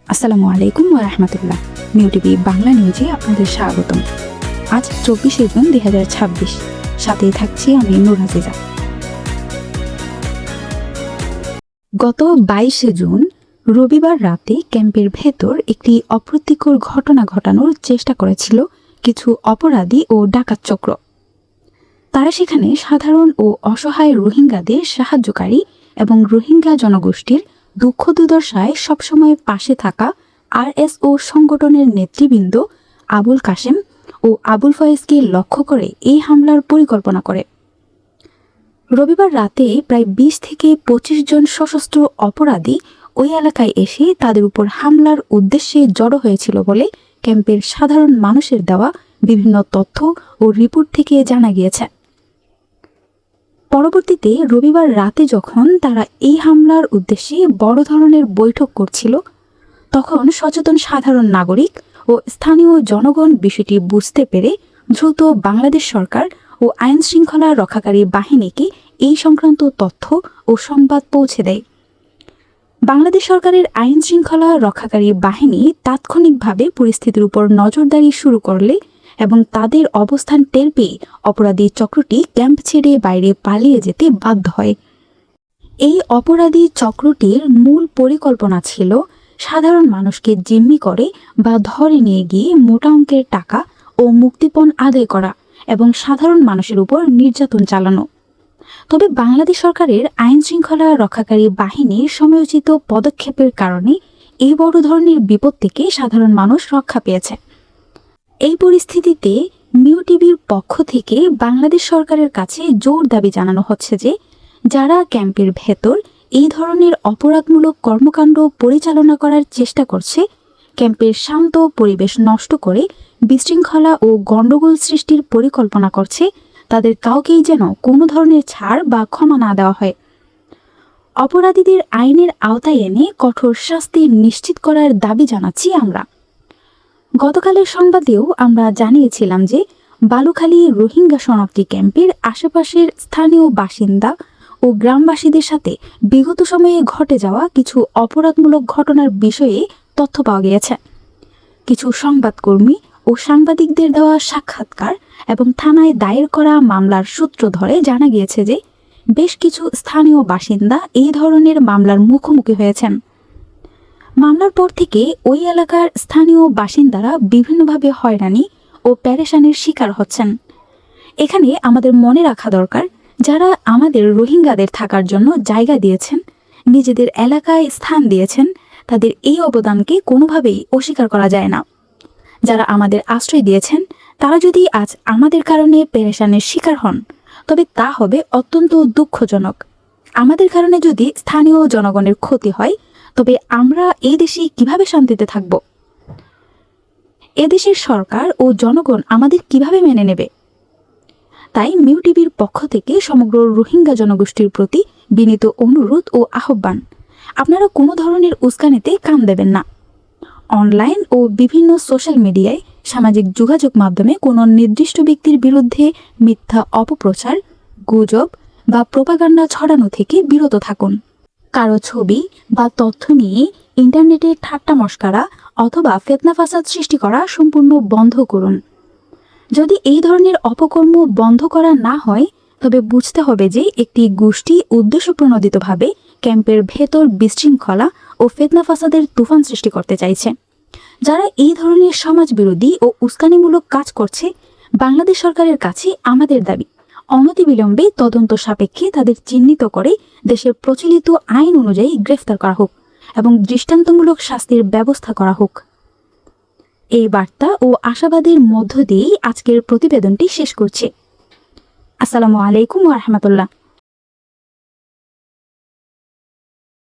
আসসালামু আলাইকুম ওয়া রাহমাতুল্লাহ। মিউ টিভি বাংলা নিউজে আপনাদের স্বাগতম। আজ 24শে জুন 2026। সাথেই থাকছি আমি নূর হাফিজা। গত 22শে জুন রবিবার রাতে ক্যাম্পের ভেতর একটি অপ্রীতিকর ঘটনা ঘটানোর চেষ্টা করেছিল কিছু অপরাধী ও ডাকাত চক্র। তারা সেখানে সাধারণ ও অসহায় রোহিঙ্গাদের সাহায্যকারী এবং রোহিঙ্গা জনগোষ্ঠীর দুঃখ দুর্দশায় সবসময় পাশে থাকা আরএসও সংগঠনের নেতৃবৃন্দ আবুল কাশেম ও আবুল ফয়েজকে লক্ষ্য করে এই হামলার পরিকল্পনা করে। রবিবার রাতে প্রায় 20 থেকে 25 জন সশস্ত্র অপরাধী ওই এলাকায় এসে তাদের উপর হামলার উদ্দেশ্যে জড়ো হয়েছিল বলে ক্যাম্পের সাধারণ মানুষের দেওয়া বিভিন্ন তথ্য ও রিপোর্ট থেকে জানা গিয়েছে। পরবর্তীতে রবিবার রাতে যখন তারা এই হামলার উদ্দেশ্যে বড় ধরনের বৈঠক করছিল, তখন সচেতন সাধারণ নাগরিক ও স্থানীয় জনগণ বিষয়টি বুঝতে পেরে দ্রুত বাংলাদেশ সরকার ও আইন শৃঙ্খলা রক্ষাকারী বাহিনীকে এই সংক্রান্ত তথ্য ও সংবাদ পৌঁছে দেয়। বাংলাদেশ সরকারের আইন শৃঙ্খলা রক্ষাকারী বাহিনী তাৎক্ষণিকভাবে পরিস্থিতির উপর নজরদারি শুরু করলে এবং তাদের অবস্থান টের পেয়ে অপরাধী চক্রটি ক্যাম্প ছেড়ে বাইরে পালিয়ে যেতে বাধ্য হয়। এই অপরাধী চক্রটির মূল পরিকল্পনা ছিল সাধারণ মানুষকে জিম্মি করে বা ধরে নিয়ে গিয়ে মোটা অঙ্কের টাকা ও মুক্তিপণ আদায় করা এবং সাধারণ মানুষের উপর নির্যাতন চালানো। তবে বাংলাদেশ সরকারের আইন শৃঙ্খলা রক্ষাকারী বাহিনীর সময়োচিত পদক্ষেপের কারণে এই বড় ধরনের বিপদ থেকে সাধারণ মানুষ রক্ষা পেয়েছে। এই পরিস্থিতিতে মিউ টিভির পক্ষ থেকে বাংলাদেশ সরকারের কাছে জোর দাবি জানানো হচ্ছে যে যারা ক্যাম্পের ভেতর এই ধরনের অপরাধমূলক কর্মকাণ্ড পরিচালনা করার চেষ্টা করছে, ক্যাম্পের শান্ত পরিবেশ নষ্ট করে বিশৃঙ্খলা ও গণ্ডগোল সৃষ্টির পরিকল্পনা করছে, তাদের কাউকেই যেন কোনো ধরনের ছাড় বা ক্ষমা না দেওয়া হয়। অপরাধীদের আইনের আওতায় এনে কঠোর শাস্তি নিশ্চিত করার দাবি জানাচ্ছি আমরা। গতকালের সংবাদেও আমরা জানিয়েছিলাম যে বালুখালী রোহিঙ্গা শরণার্থী ক্যাম্পের আশেপাশের স্থানীয় বাসিন্দা ও গ্রামবাসীদের সাথে বিগত সময়ে ঘটে যাওয়া কিছু অপরাধমূলক ঘটনার বিষয়ে তথ্য পাওয়া গিয়েছে। কিছু সংবাদকর্মী ও সাংবাদিকদের দেওয়া সাক্ষাৎকার এবং থানায় দায়ের করা মামলার সূত্র ধরে জানা গিয়েছে যে বেশ কিছু স্থানীয় বাসিন্দা এই ধরনের মামলার মুখোমুখি হয়েছেন। মামলার পর থেকে ওই এলাকার স্থানীয় বাসিন্দারা বিভিন্নভাবে হয়রানি ও প্যারেশানির শিকার হচ্ছেন। এখানে আমাদের মনে রাখা দরকার, যারা আমাদের রোহিঙ্গাদের থাকার জন্য জায়গা দিয়েছেন, নিজেদের এলাকায় স্থান দিয়েছেন, তাদের এই অবদানকে কোনোভাবেই অস্বীকার করা যায় না। যারা আমাদের আশ্রয় দিয়েছেন, তারা যদি আজ আমাদের কারণে প্যারেশানির শিকার হন, তবে তা হবে অত্যন্ত দুঃখজনক। আমাদের কারণে যদি স্থানীয় জনগণের ক্ষতি হয়, তবে আমরা এই দেশে কিভাবে শান্তিতে থাকব? এদেশের সরকার ও জনগণ আমাদের কিভাবে মেনে নেবে? তাই মিউ টিভির পক্ষ থেকে সমগ্র রোহিঙ্গা জনগোষ্ঠীর প্রতি বিনীত অনুরোধ ও আহ্বান, আপনারা কোনো ধরনের উস্কানিতে কান দেবেন না। অনলাইন ও বিভিন্ন সোশ্যাল মিডিয়ায় সামাজিক যোগাযোগ মাধ্যমে কোনো নির্দিষ্ট ব্যক্তির বিরুদ্ধে মিথ্যা অপপ্রচার, গুজব বা প্রোপাগান্ডা ছড়ানো থেকে বিরত থাকুন। কারো ছবি বা তথ্য নিয়ে ইন্টারনেটে ঠাট্টা মশকারা অথবা ফিতনা ফাসাদ সৃষ্টি করা সম্পূর্ণ বন্ধ করুন। যদি এই ধরনের অপকর্ম বন্ধ করা না হয়, তবে বুঝতে হবে যে একটি গোষ্ঠী উদ্দেশ্যপ্রণোদিতভাবে ক্যাম্পের ভেতর বিশৃঙ্খলা ও ফিতনা ফাসাদের তুফান সৃষ্টি করতে চাইছে। যারা এই ধরনের সমাজ বিরোধী ও উস্কানিমূলক কাজ করছে, বাংলাদেশ সরকারের কাছে আমাদের দাবি, অনতিবিলম্বে তদন্ত সাপেক্ষে তাদের চিহ্নিত করে দেশের প্রচলিত আইন অনুযায়ী গ্রেফতার করা হোক এবং দৃষ্টান্তমূলক শাস্তির ব্যবস্থা করা হোক। এই বার্তা ও আশাবাদের মধ্য দিয়েই আজকের প্রতিবেদনটি শেষ করছি। আসসালামু আলাইকুম ওয়া রাহমাতুল্লাহ।